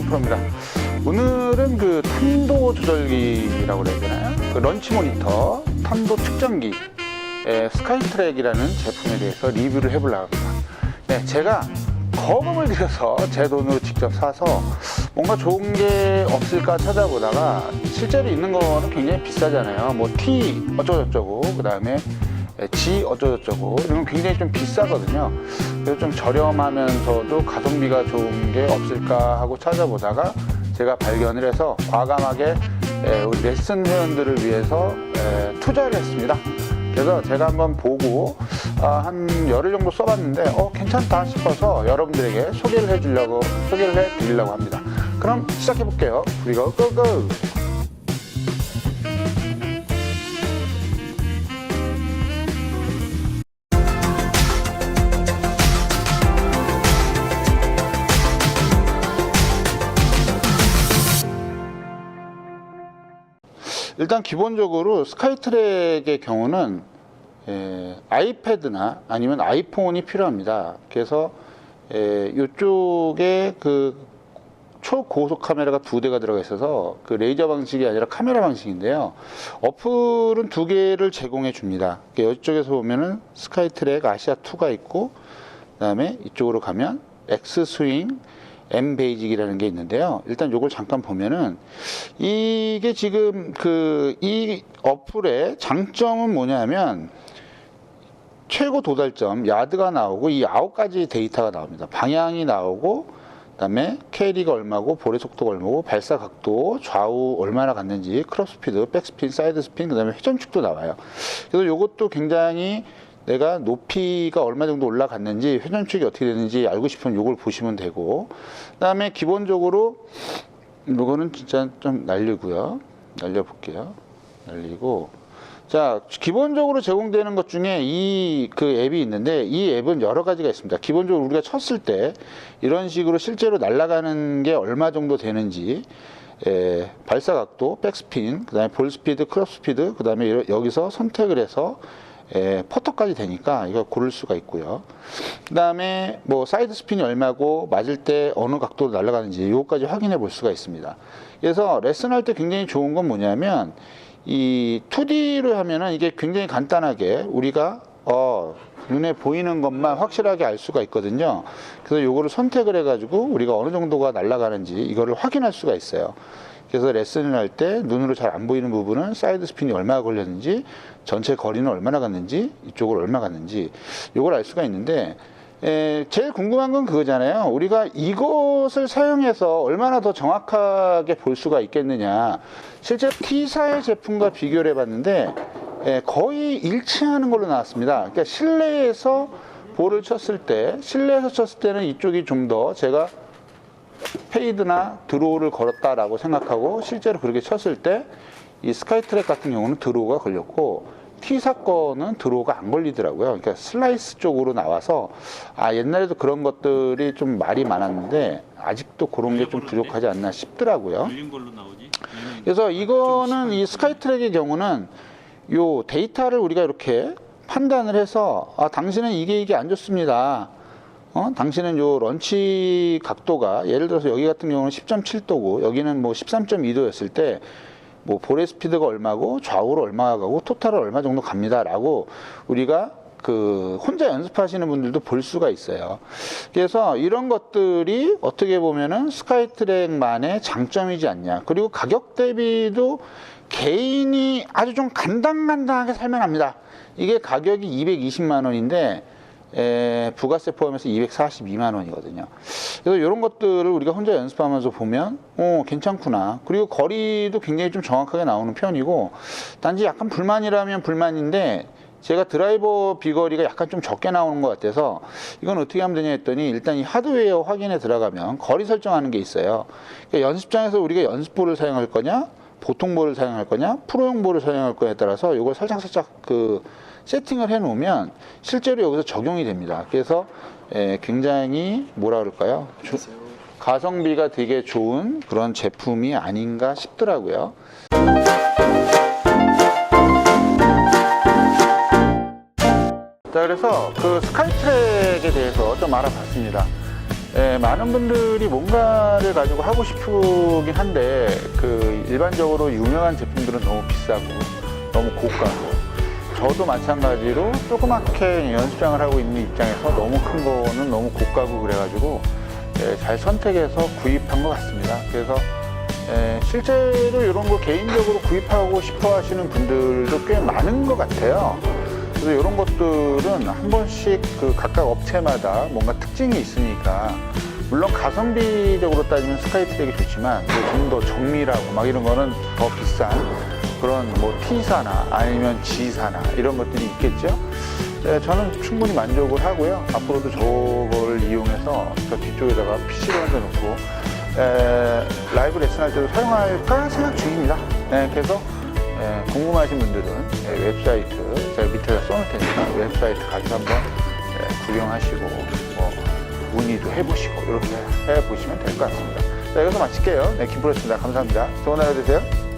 프로입니다. 오늘은 그 탄도 조절기라고 그래야 되나요? 그 런치 모니터, 탄도 측정기, 스카이트랙이라는 제품에 대해서 리뷰를 해보려고 합니다. 네, 제가 거금을 들여서 제 돈으로 직접 사서 뭔가 좋은 게 없을까 찾아보다가 실제로 있는 거는 굉장히 비싸잖아요. 뭐 T 어쩌고저쩌고, 그 다음에 G 어쩌고저쩌고, 이런 건 굉장히 좀 비싸거든요. 그래서 좀 저렴하면서도 가성비가 좋은 게 없을까 하고 찾아보다가 제가 발견을 해서 과감하게 우리 레슨 회원들을 위해서 투자를 했습니다. 그래서 제가 한번 보고 한 열흘 정도 써봤는데 괜찮다 싶어서 여러분들에게 소개를 해드리려고 합니다. 그럼 시작해 볼게요. 우리가 고고! 일단 기본적으로 스카이트랙의 경우는 아이패드나 아니면 아이폰이 필요합니다. 그래서 이쪽에 그 초고속 카메라가 2대가 들어가 있어서 그 레이저 방식이 아니라 카메라 방식인데요. 어플은 2개를 제공해 줍니다. 이쪽에서 보면은 스카이트랙 아시아2가 있고, 그 다음에 이쪽으로 가면 X 스윙, M 베이직이라는 게 있는데요. 일단 요걸 잠깐 보면은 이게 지금 이 어플의 장점은 뭐냐면 최고 도달점 야드가 나오고 이 9가지 데이터가 나옵니다. 방향이 나오고, 그다음에 캐리가 얼마고, 볼의 속도가 얼마고, 발사 각도, 좌우 얼마나 갔는지, 크롭 스피드, 백스핀, 사이드 스핀, 그다음에 회전축도 나와요. 그래서 요것도 굉장히 내가 높이가 얼마 정도 올라갔는지, 회전축이 어떻게 되는지 알고 싶으면 요걸 보시면 되고, 그 다음에 기본적으로 요거는 진짜 좀 날리고요. 날려볼게요. 날리고, 자, 기본적으로 제공되는 것 중에 그 앱이 있는데, 이 앱은 여러 가지가 있습니다. 기본적으로 우리가 쳤을 때 이런 식으로 실제로 날아가는 게 얼마 정도 되는지, 발사 각도, 백스핀, 그 다음에 볼 스피드, 크롭 스피드, 그 다음에 여기서 선택을 해서 퍼터까지 되니까 이거 고를 수가 있고요. 그 다음에 뭐 사이드 스핀이 얼마고, 맞을 때 어느 각도로 날아가는지 이것까지 확인해 볼 수가 있습니다. 그래서 레슨할 때 굉장히 좋은 건 뭐냐면, 이 2D를 하면은 이게 굉장히 간단하게 우리가 눈에 보이는 것만 확실하게 알 수가 있거든요. 그래서 요거를 선택을 해가지고 우리가 어느 정도가 날아가는지 이거를 확인할 수가 있어요. 그래서 레슨을 할 때 눈으로 잘 안 보이는 부분은 사이드 스핀이 얼마나 걸렸는지, 전체 거리는 얼마나 갔는지, 이쪽으로 얼마 갔는지 이걸 알 수가 있는데, 제일 궁금한 건 그거잖아요. 우리가 이것을 사용해서 얼마나 더 정확하게 볼 수가 있겠느냐. 실제 T사의 제품과 비교를 해봤는데 거의 일치하는 걸로 나왔습니다. 그러니까 실내에서 볼을 쳤을 때는 이쪽이 좀 더 제가 페이드나 드로우를 걸었다라고 생각하고, 실제로 그렇게 쳤을 때 이 스카이트랙 같은 경우는 드로우가 걸렸고, T사 거는 드로우가 안 걸리더라고요. 그러니까 슬라이스 쪽으로 나와서 옛날에도 그런 것들이 좀 말이 많았는데 아직도 그런 게 좀 부족하지 않나 싶더라고요. 그래서 이거는 이 스카이트랙의 경우는 요 데이터를 우리가 이렇게 판단을 해서 당신은 이게 안 좋습니다. 당신은 요 런치 각도가 예를 들어서 여기 같은 경우는 10.7도고 여기는 뭐 13.2도였을 때 뭐 볼의 스피드가 얼마고, 좌우로 얼마가 가고, 토탈을 얼마 정도 갑니다 라고 우리가 혼자 연습하시는 분들도 볼 수가 있어요. 그래서 이런 것들이 어떻게 보면은 스카이트랙만의 장점이지 않냐. 그리고 가격 대비도 개인이 아주 좀 간당간당하게 살만합니다. 이게 가격이 220만 원인데 부가세 포함해서 242만 원이거든요. 그래서 이런 것들을 우리가 혼자 연습하면서 보면 괜찮구나. 그리고 거리도 굉장히 좀 정확하게 나오는 편이고, 단지 약간 불만이라면 불만인데 제가 드라이버 비거리가 약간 좀 적게 나오는 것 같아서 이건 어떻게 하면 되냐 했더니, 일단 이 하드웨어 확인에 들어가면 거리 설정하는 게 있어요. 그러니까 연습장에서 우리가 연습볼을 사용할 거냐, 보통 볼을 사용할 거냐, 프로용 볼을 사용할 거냐에 따라서 이걸 살짝 세팅을 해 놓으면 실제로 여기서 적용이 됩니다. 그래서 굉장히 뭐라 그럴까요? 가성비가 되게 좋은 그런 제품이 아닌가 싶더라고요. 자, 그래서 그 스카이트랙에 대해서 좀 알아봤습니다. 많은 분들이 뭔가를 가지고 하고 싶긴 한데 그 일반적으로 유명한 제품들은 너무 비싸고 너무 고가고, 저도 마찬가지로 조그맣게 연습장을 하고 있는 입장에서 너무 큰 거는 너무 고가고 그래가지고 잘 선택해서 구입한 것 같습니다. 그래서 실제로 이런 거 개인적으로 구입하고 싶어 하시는 분들도 꽤 많은 것 같아요. 그래서 이런 것들은 한 번씩 그 각각 업체마다 뭔가 특징이 있으니까, 물론 가성비적으로 따지면 스카이트랙이 좋지만 좀 더 정밀하고 막 이런 거는 더 비싼 그런 뭐 T사나 아니면 G사나 이런 것들이 있겠죠. 저는 충분히 만족을 하고요. 앞으로도 저걸 이용해서 저 뒤쪽에다가 PC를 얹어놓고 라이브 레슨할 때도 사용할까 생각 중입니다. 그래서 궁금하신 분들은 웹사이트 제가 밑에다 써놓을 테니까 웹사이트 가서 한번 구경하시고 뭐 문의도 해보시고 이렇게 해보시면 될 것 같습니다. 자, 여기서 마칠게요. 김프로였습니다. 감사합니다. 좋은 하루 되세요.